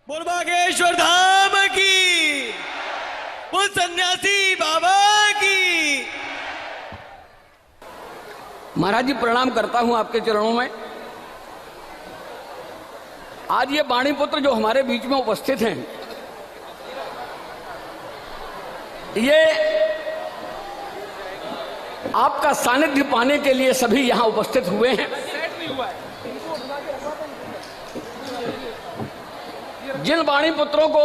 बोल बागेश्वर धाम की, बोल सन्यासी बाबा की। महाराज जी प्रणाम करता हूं आपके चरणों में। आज ये वाणी पुत्र जो हमारे बीच में उपस्थित हैं, ये आपका सानिध्य पाने के लिए सभी यहां उपस्थित हुए हैं। जिन वाणी पुत्रों को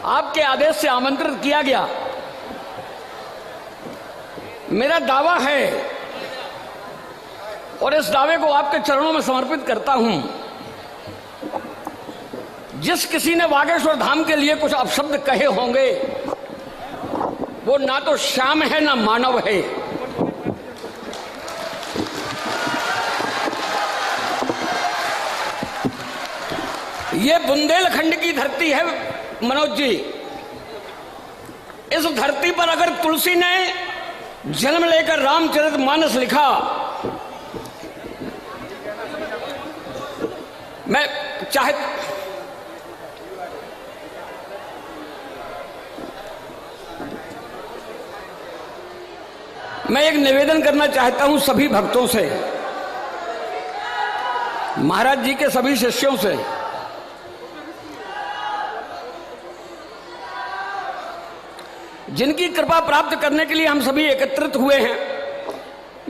आपके आदेश से आमंत्रित किया गया, मेरा दावा है और इस दावे को आपके चरणों में समर्पित करता हूं, जिस किसी ने बागेश्वर धाम के लिए कुछ अपशब्द कहे होंगे, वो ना तो श्याम है ना मानव है। ये बुंदेलखंड की धरती है मनोज जी। इस धरती पर अगर तुलसी ने जन्म लेकर रामचरितमानस लिखा, मैं एक निवेदन करना चाहता हूं सभी भक्तों से, महाराज जी के सभी शिष्यों से। जिनकी कृपा प्राप्त करने के लिए हम सभी एकत्रित हुए हैं,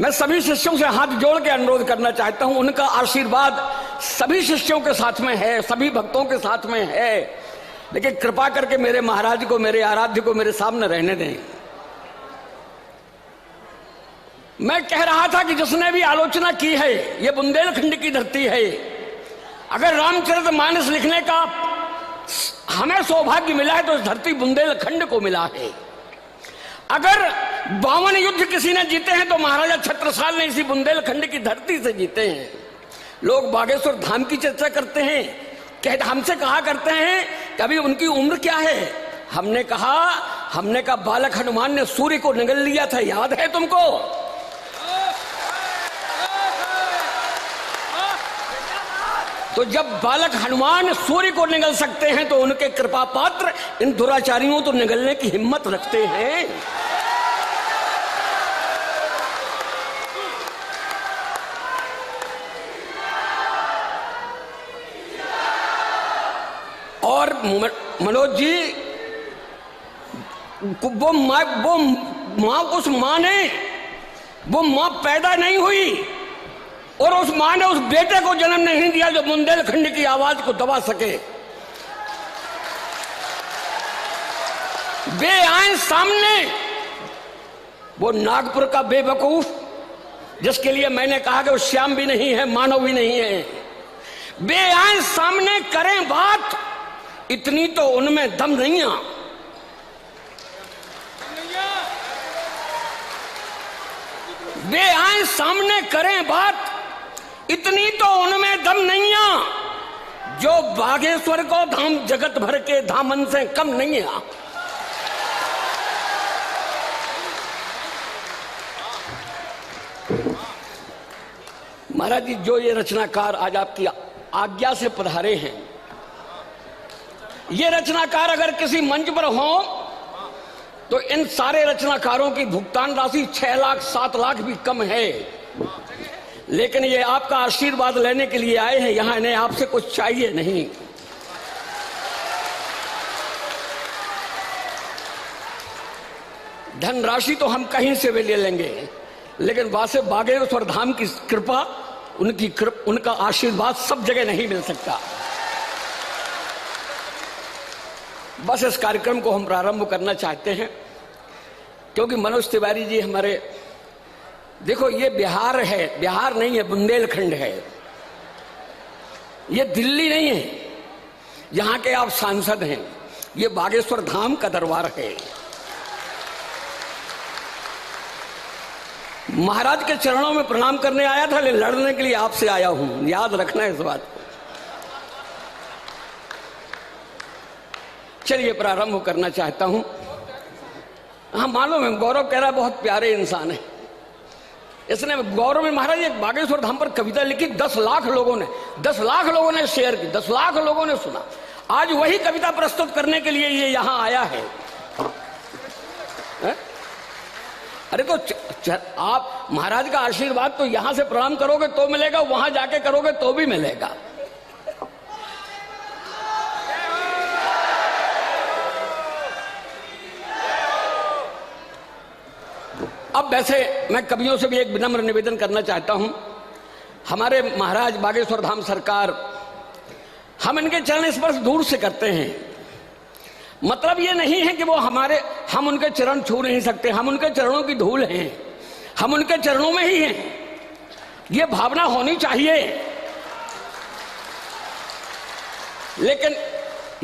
मैं सभी शिष्यों से हाथ जोड़ के अनुरोध करना चाहता हूं, उनका आशीर्वाद सभी शिष्यों के साथ में है, सभी भक्तों के साथ में है, लेकिन कृपा करके मेरे महाराज को, मेरे आराध्य को मेरे सामने रहने दें। मैं कह रहा था कि जिसने भी आलोचना की है, ये बुंदेलखंड की धरती है। अगर रामचरितमानस लिखने का हमें सौभाग्य मिला है तो इस धरती बुंदेलखंड को मिला है। अगर 52 युद्ध किसी ने जीते हैं तो महाराजा छत्रसाल ने इसी बुंदेलखंड की धरती से जीते हैं। लोग बागेश्वर धाम की चर्चा करते हैं, हमसे कहा करते हैं कि अभी उनकी उम्र क्या है। हमने कहा बालक हनुमान ने सूर्य को निगल लिया था, याद है तुमको? तो जब बालक हनुमान सूर्य को निगल सकते हैं तो उनके कृपा पात्र इन दुराचारियों तो निगलने की हिम्मत रखते हैं। और मनोज जी, वो मां पैदा नहीं हुई और उस मां ने उस बेटे को जन्म नहीं दिया जो बुंदेलखंड की आवाज को दबा सके। वे आए सामने, वो नागपुर का बेवकूफ जिसके लिए मैंने कहा कि वो श्याम भी नहीं है, मानव भी नहीं है। वे आए सामने, करें बात, इतनी तो उनमें दम नहीं आ। वे आए सामने, करें बात, इतनी तो उनमें दम नहीं आ, जो बागेश्वर को धाम जगत भर के धामन से कम नहीं आ। महाराज जी, जो ये रचनाकार आज आपकी आज्ञा से पधारे हैं, ये रचनाकार अगर किसी मंच पर हो तो इन सारे रचनाकारों की भुगतान राशि 6 लाख 7 लाख भी कम है, लेकिन ये आपका आशीर्वाद लेने के लिए आए हैं यहां, इन्हें आपसे कुछ चाहिए नहीं। धनराशि तो हम कहीं से भी ले लेंगे, लेकिन वासे बागेश्वर धाम की कृपा, उनका आशीर्वाद सब जगह नहीं मिल सकता। बस इस कार्यक्रम को हम प्रारंभ करना चाहते हैं, क्योंकि मनोज तिवारी जी हमारे, देखो ये बिहार है, बिहार नहीं है, बुंदेलखंड है, ये दिल्ली नहीं है, यहां के आप सांसद हैं, ये बागेश्वर धाम का दरबार है। महाराज के चरणों में प्रणाम करने आया था, लेकिन लड़ने के लिए आपसे आया हूं, याद रखना इस बात को। चलिए प्रारंभ करना चाहता हूं। हाँ मालूम है, गौरव कह रहा बहुत प्यारे इंसान है, इसने गौरव में महाराज एक बागेश्वर धाम पर कविता लिखी, 10 लाख लोगों ने शेयर की, 10 लाख लोगों ने सुना। आज वही कविता प्रस्तुत करने के लिए ये यहां आया है। अरे तो आप महाराज का आशीर्वाद तो यहां से प्रणाम करोगे तो मिलेगा, वहां जाके करोगे तो भी मिलेगा। अब वैसे मैं कवियों से भी एक विनम्र निवेदन करना चाहता हूं। हमारे महाराज बागेश्वर धाम सरकार, हम इनके चरण स्पर्श दूर से करते हैं। मतलब ये नहीं है कि वो हम उनके चरण छू नहीं सकते, हम उनके चरणों की धूल हैं, हम उनके चरणों में ही हैं। ये भावना होनी चाहिए। लेकिन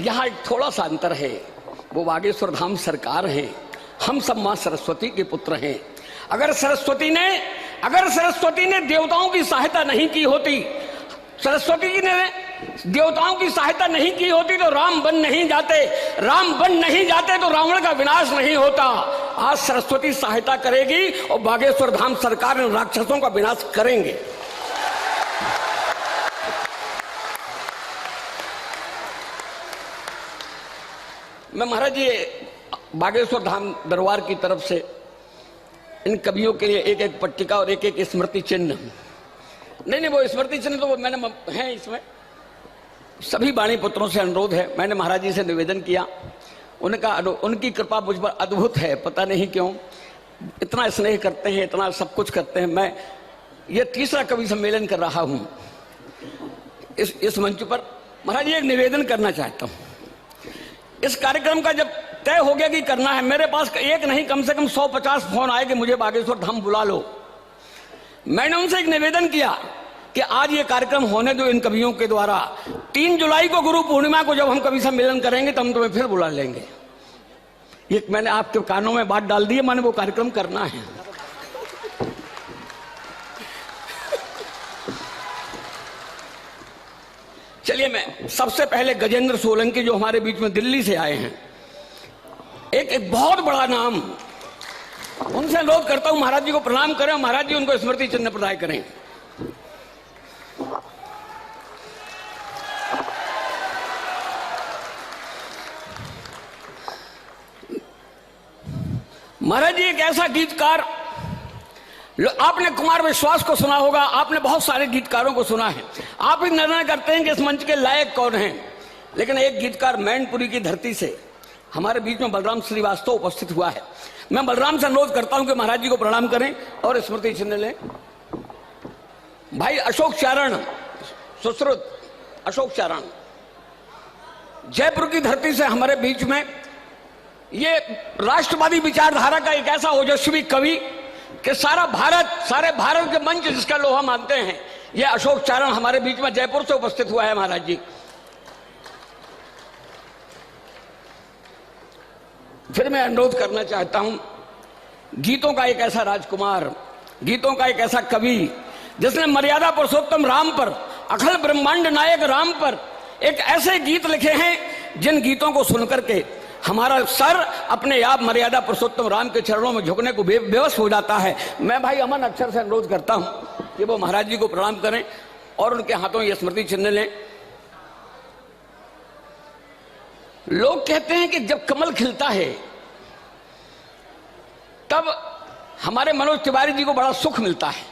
यहां एक थोड़ा सा अंतर है, वो बागेश्वर धाम सरकार है, हम सब मां सरस्वती के पुत्र हैं। अगर सरस्वती ने देवताओं की सहायता नहीं की होती, सरस्वती जी ने देवताओं की सहायता नहीं की होती तो राम बन नहीं जाते, राम बन नहीं जाते तो रावण का विनाश नहीं होता। आज सरस्वती सहायता करेगी और बागेश्वर धाम सरकार इन राक्षसों का विनाश करेंगे। मैं महाराज जी बागेश्वर धाम दरबार की तरफ से इन कवियों के लिए एक एक पट्टिका और एक एक स्मृति चिन्ह, नहीं वो स्मृति चिन्ह तो मैंने हैं इसमें, सभी वाणी पुत्रों से अनुरोध है। मैंने महाराज जी से निवेदन किया, उनकी कृपा मुझ पर अद्भुत है, पता नहीं क्यों इतना स्नेह करते हैं, इतना सब कुछ करते हैं। मैं ये तीसरा कवि सम्मेलन कर रहा हूं इस मंच पर। महाराज जी एक निवेदन करना चाहता हूं। इस कार्यक्रम का जब तय हो गया कि करना है, मेरे पास एक नहीं कम से कम 150 फोन आए कि मुझे बागेश्वर धाम बुला लो। मैंने उनसे एक निवेदन किया कि आज ये कार्यक्रम होने दो इन कवियों के द्वारा। 3 जुलाई को गुरु पूर्णिमा को जब हम कवि सम्मेलन करेंगे तो हम तुम्हें फिर बुला लेंगे। ये मैंने आपके कानों में बात डाल दी है, मैंने वो कार्यक्रम करना है। चलिए मैं सबसे पहले गजेंद्र सोलंकी जो हमारे बीच में दिल्ली से आए हैं, एक बहुत बड़ा नाम, उनसे अनुरोध करता हूं महाराज जी को प्रणाम करें, महाराज जी उनको स्मृति चिन्ह प्रदान करें। महाराज जी एक ऐसा गीतकार, आपने कुमार विश्वास को सुना होगा, आपने बहुत सारे गीतकारों को सुना है। आप ही निर्णय करते हैं कि इस मंच के लायक कौन हैं। लेकिन एक गीतकार मैनपुरी की धरती से हमारे बीच में बलराम श्रीवास्तव उपस्थित हुआ है। मैं बलराम से अनुरोध करता हूं कि महाराज जी को प्रणाम करें और स्मृति चिन्ह लें। भाई अशोक चारण, सुश्रुत अशोक चारण, जयपुर की धरती से हमारे बीच में, ये राष्ट्रवादी विचारधारा का एक ऐसा ओजस्वी कवि कि सारे भारत के मंच जिसका लोहा मानते हैं, ये अशोक चारण हमारे बीच में जयपुर से उपस्थित हुआ है। महाराज जी फिर मैं अनुरोध करना चाहता हूं, गीतों का एक ऐसा राजकुमार, गीतों का एक ऐसा कवि जिसने मर्यादा पुरुषोत्तम राम पर, अखिल ब्रह्मांड नायक राम पर एक ऐसे गीत लिखे हैं जिन गीतों को सुनकर के हमारा सर अपने आप मर्यादा पुरुषोत्तम राम के चरणों में झुकने को बेबस हो जाता है। मैं भाई अमन अक्षर से अनुरोध करता हूं कि वो महाराज जी को प्रणाम करें और उनके हाथों ये स्मृति चिन्ह लें। लोग कहते हैं कि जब कमल खिलता है तब हमारे मनोज तिवारी जी को बड़ा सुख मिलता है,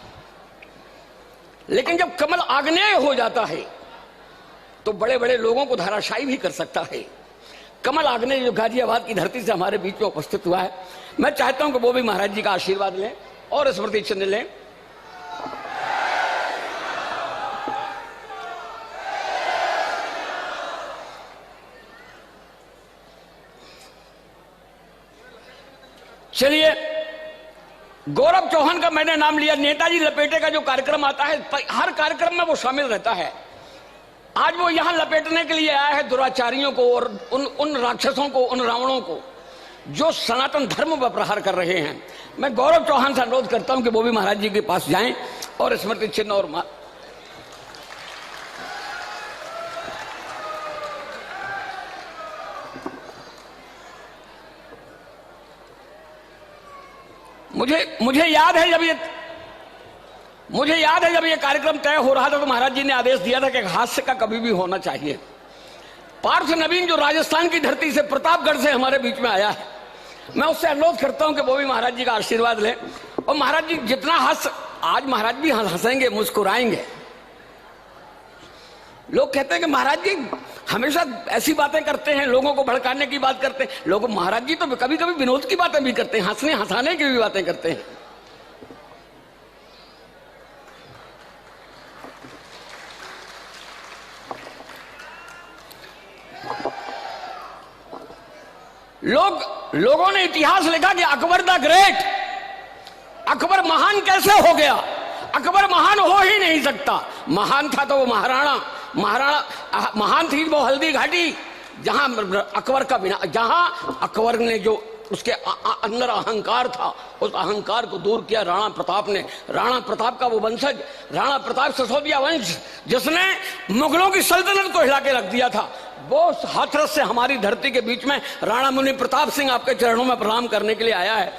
लेकिन जब कमल आग्नेय हो जाता है तो बड़े बड़े लोगों को धराशायी भी कर सकता है। कमल आग्नेय जो गाजियाबाद की धरती से हमारे बीच में उपस्थित हुआ है, मैं चाहता हूं कि वो भी महाराज जी का आशीर्वाद लें और स्मृति चिन्ह लें। चलिए, गौरव चौहान का मैंने नाम लिया। नेताजी लपेटे का जो कार्यक्रम आता है, हर कार्यक्रम में वो शामिल रहता है। आज वो यहां लपेटने के लिए आया है दुराचारियों को और उन राक्षसों को, उन रावणों को जो सनातन धर्म पर प्रहार कर रहे हैं। मैं गौरव चौहान से अनुरोध करता हूं कि वो भी महाराज जी के पास जाएं और स्मृति चिन्ह और मुझे याद है जब ये मुझे याद है जब ये कार्यक्रम तय हो रहा था तो महाराज जी ने आदेश दिया था कि हास्य का कभी भी होना चाहिए। पार्थ नवीन जो राजस्थान की धरती से, प्रतापगढ़ से हमारे बीच में आया है, मैं उससे अनुरोध करता हूं कि वो भी महाराज जी का आशीर्वाद लें। और महाराज जी जितना आज महाराज भी हंसेंगे, मुस्कुराएंगे। लोग कहते हैं कि महाराज जी हमेशा ऐसी बातें करते हैं, लोगों को भड़काने की बात करते हैं। लोग, महाराज जी तो कभी कभी विनोद की बातें भी करते हैं, हंसने हंसाने की भी बातें करते हैं। लोगों ने इतिहास लिखा कि अकबर द ग्रेट, अकबर महान कैसे हो गया? अकबर महान हो ही नहीं सकता। महान था तो वो महाराणा महान थी वो हल्दी घाटी, जहां अकबर का बिना, जहां अकबर ने जो उसके अंदर अहंकार था, उस अहंकार को दूर किया राणा प्रताप ने। राणा प्रताप का वो वंशज, राणा प्रताप सिसोदिया वंश, जिसने मुगलों की सल्तनत को हिला के रख दिया था, वो हाथरस से हमारी धरती के बीच में राणा मुनि प्रताप सिंह आपके चरणों में प्रणाम करने के लिए आया है।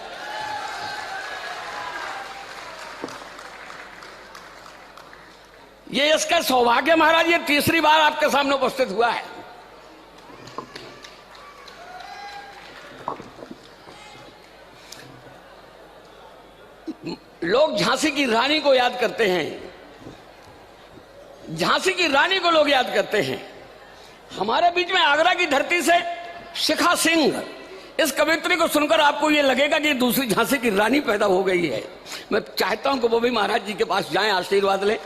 ये इसका सौभाग्य महाराज, ये तीसरी बार आपके सामने उपस्थित हुआ है। लोग झांसी की रानी को याद करते हैं, झांसी की रानी को लोग याद करते हैं। हमारे बीच में आगरा की धरती से शिखा सिंह, इस कवित्री को सुनकर आपको ये लगेगा कि दूसरी झांसी की रानी पैदा हो गई है। मैं चाहता हूं कि वो भी महाराज जी के पास जाएं, आशीर्वाद लें।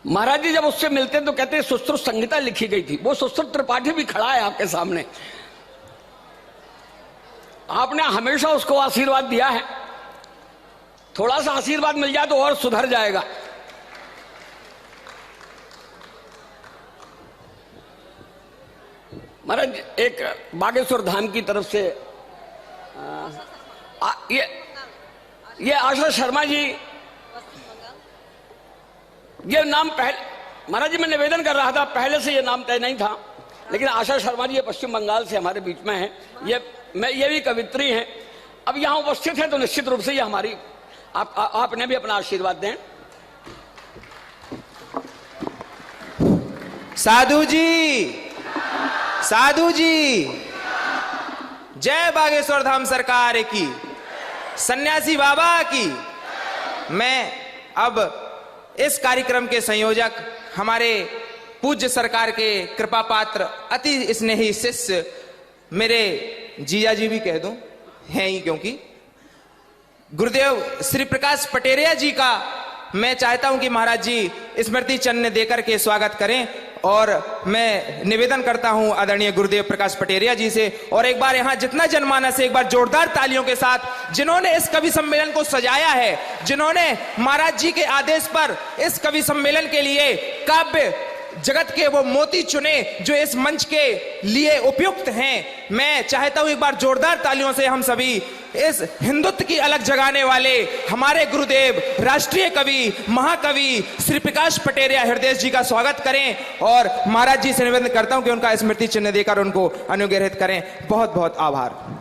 महाराज जी जब उससे मिलते तो कहते सुश्रुत संहिता लिखी गई थी। वो सुश्रुत त्रिपाठी भी खड़ा है आपके सामने। आपने हमेशा उसको आशीर्वाद दिया है, थोड़ा सा आशीर्वाद मिल जाए तो और सुधर जाएगा। महाराज एक बागेश्वर धाम की तरफ से ये आशा शर्मा जी, ये नाम पहले महाराज जी मैं निवेदन कर रहा था, पहले से ये नाम तय नहीं था, लेकिन आशा शर्मा जी ये पश्चिम बंगाल से हमारे बीच में है। ये भी कवित्री हैं, अब यहाँ उपस्थित हैं, तो निश्चित रूप से ये हमारी आपने भी अपना आशीर्वाद दें। साधु जी, साधु जी, जय बागेश्वर धाम सरकार की, सन्यासी बाबा की। मैं अब इस कार्यक्रम के संयोजक, हमारे पूज्य सरकार के कृपा पात्र, अति स्नेही शिष्य, मेरे जीजा जी भी कह दूं, हैं ही, क्योंकि गुरुदेव श्री प्रकाश पटेरिया जी का मैं चाहता हूं कि महाराज जी स्मृति चिन्ह देकर के स्वागत करें। और मैं निवेदन करता हूं आदरणीय गुरुदेव प्रकाश पटेरिया जी से, और एक बार यहां जितना जनमानस है, एक बार जोरदार तालियों के साथ, जिन्होंने इस कवि सम्मेलन को सजाया है, जिन्होंने महाराज जी के आदेश पर इस कवि सम्मेलन के लिए काव्य जगत के वो मोती चुने जो इस मंच के लिए उपयुक्त हैं। मैं चाहता हूं एक बार जोरदार तालियों से हम सभी इस हिंदुत्व की अलग जगाने वाले हमारे गुरुदेव, राष्ट्रीय कवि, महाकवि श्री प्रकाश पटेरिया हृदय जी का स्वागत करें। और महाराज जी से निवेदन करता हूं कि उनका स्मृति चिन्ह देकर उनको अनुग्रहित करें। बहुत बहुत आभार।